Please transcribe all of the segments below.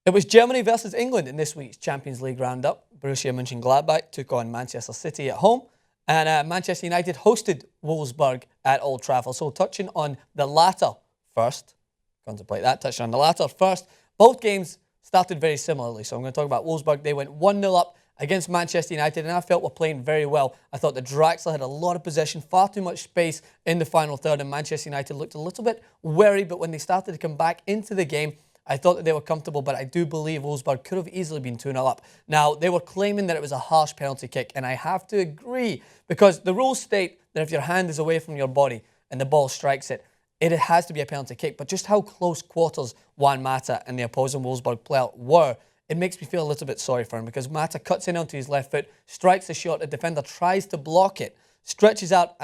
It was Germany versus England in this week's Champions League roundup. Borussia Mönchengladbach took on Manchester City at home, and Manchester United hosted Wolfsburg at Old Trafford. So touching on the latter first, touching on the latter first, both games started very similarly. So I'm going to talk about Wolfsburg. They went 1-0 up against Manchester United, and I felt were playing very well. I thought the Draxler had a lot of possession, far too much space in the final third, and Manchester United looked a little bit wary, but when they started to come back into the game, I thought that they were comfortable, but I do believe Wolfsburg could have easily been 2-0 up. Now, they were claiming that it was a harsh penalty kick, and I have to agree, because the rules state that if your hand is away from your body and the ball strikes it, it has to be a penalty kick. But just how close quarters Juan Mata and the opposing Wolfsburg player were, it makes me feel a little bit sorry for him, because Mata cuts in onto his left foot, strikes the shot, the defender tries to block it, stretches out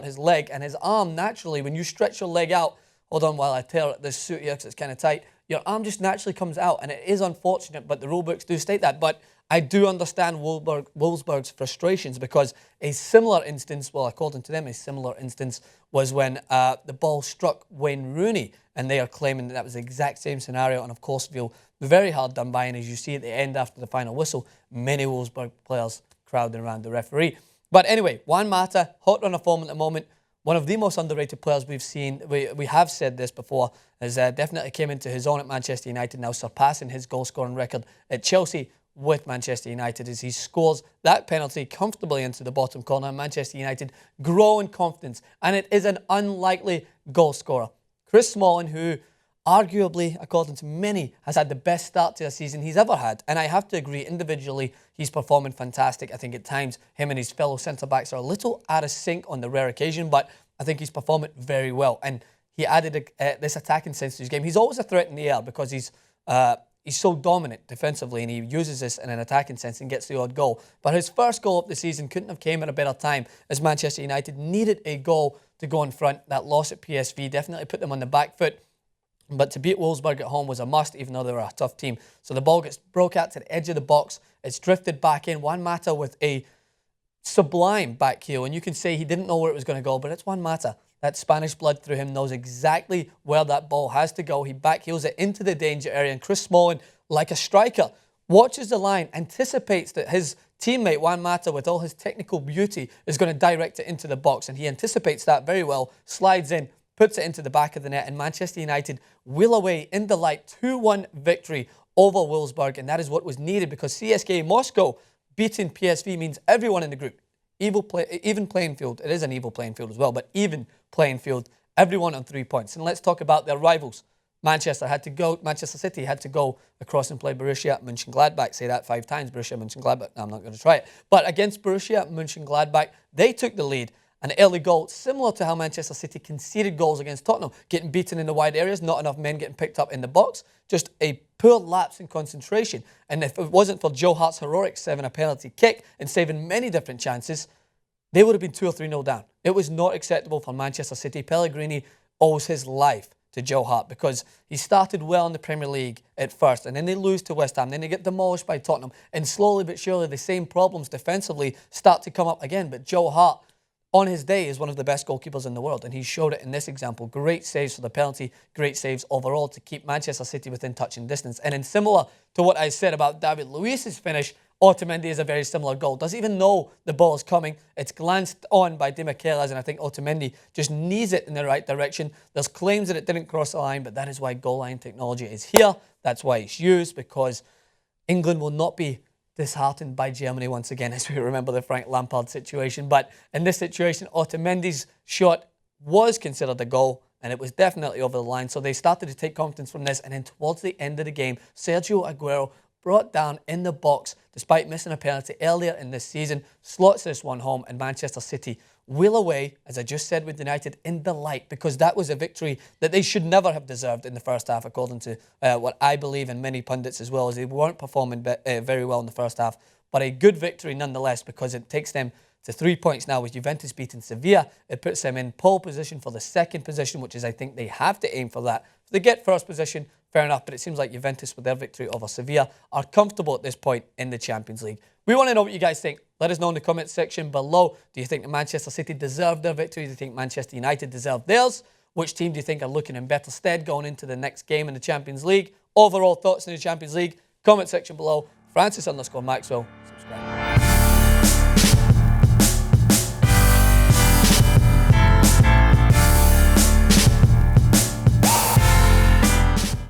his leg, and his arm naturally, when you stretch your leg out, hold on while I tear this suit here because it's kind of tight, your arm just naturally comes out, and it is unfortunate, but the rule books do state that. But I do understand Wolfsburg's frustrations, because a similar instance, well, according to them, a similar instance was when the ball struck Wayne Rooney, and they are claiming that was the exact same scenario, and of course feel very hard done by, and as you see at the end after the final whistle, many Wolfsburg players crowding around the referee. But anyway, Juan Mata, hot run of form at the moment, one of the most underrated players we've seen. We have said this before, has definitely came into his own at Manchester United, now surpassing his goal-scoring record at Chelsea with Manchester United as he scores that penalty comfortably into the bottom corner. Manchester United grow in confidence, and it is an unlikely goal scorer. Chris Smalling, who arguably, according to many, has had the best start to a season he's ever had. And I have to agree, individually, he's performing fantastic. I think at times, him and his fellow centre-backs are a little out of sync on the rare occasion, but I think he's performing very well. And he added this attacking sense to his game. He's always a threat in the air because he's so dominant defensively, and he uses this in an attacking sense and gets the odd goal. But his first goal of the season couldn't have came at a better time, as Manchester United needed a goal to go in front. That loss at PSV definitely put them on the back foot. But to beat Wolfsburg at home was a must, even though they were a tough team. So the ball gets broke out to the edge of the box. It's drifted back in. Juan Mata with a sublime back heel. And you can say he didn't know where it was going to go, but it's Juan Mata. That Spanish blood through him knows exactly where that ball has to go. He backheels it into the danger area. And Chris Smalling, like a striker, watches the line, anticipates that his teammate, Juan Mata, with all his technical beauty, is going to direct it into the box. And he anticipates that very well, slides in, puts it into the back of the net, and Manchester United will away in the light 2-1 victory over Wolfsburg, and that is what was needed, because CSKA Moscow beating PSV means everyone in the group, even playing field. It is an evil playing field as well, but even playing field, everyone on 3 points. And let's talk about their rivals. Manchester City had to go across and play Borussia Mönchengladbach. Say that 5 times, Borussia Mönchengladbach. No, I'm not going to try it. But against Borussia Mönchengladbach, they took the lead. An early goal, similar to how Manchester City conceded goals against Tottenham, getting beaten in the wide areas, not enough men getting picked up in the box, just a poor lapse in concentration. And if it wasn't for Joe Hart's heroics saving a penalty kick and saving many different chances, they would have been 2 or 3-0 down. It was not acceptable for Manchester City. Pellegrini owes his life to Joe Hart, because he started well in the Premier League at first, and then they lose to West Ham, then they get demolished by Tottenham, and slowly but surely the same problems defensively start to come up again. But Joe Hart, on his day, is one of the best goalkeepers in the world, and he showed it in this example. Great saves for the penalty, great saves overall to keep Manchester City within touching distance. And in similar to what I said about David Luiz's finish, Otamendi is a very similar goal. Doesn't even know the ball is coming. It's glanced on by Demichelis, and I think Otamendi just knees it in the right direction. There's claims that it didn't cross the line, but that is why goal line technology is here. That's why it's used, because England will not be disheartened by Germany once again, as we remember the Frank Lampard situation. But in this situation, Otamendi's shot was considered a goal, and it was definitely over the line. So they started to take confidence from this, and then towards the end of the game, Sergio Aguero, brought down in the box despite missing a penalty earlier in this season, slots this one home, and Manchester City will away, as I just said with United, in the light, because that was a victory that they should never have deserved in the first half, according to what I believe, and many pundits as well, as they weren't performing very well in the first half. But a good victory nonetheless, because it takes them to 3 points now with Juventus beating Sevilla. It puts them in pole position for the second position, which is, I think, they have to aim for that. If they get first position, fair enough, but it seems like Juventus, with their victory over Sevilla, are comfortable at this point in the Champions League. We want to know what you guys think. Let us know in the comments section below. Do you think that Manchester City deserved their victory? Do you think Manchester United deserved theirs? Which team do you think are looking in better stead going into the next game in the Champions League? overall thoughts in the Champions League. Comment section below. Francis_Maxwell. Subscribe.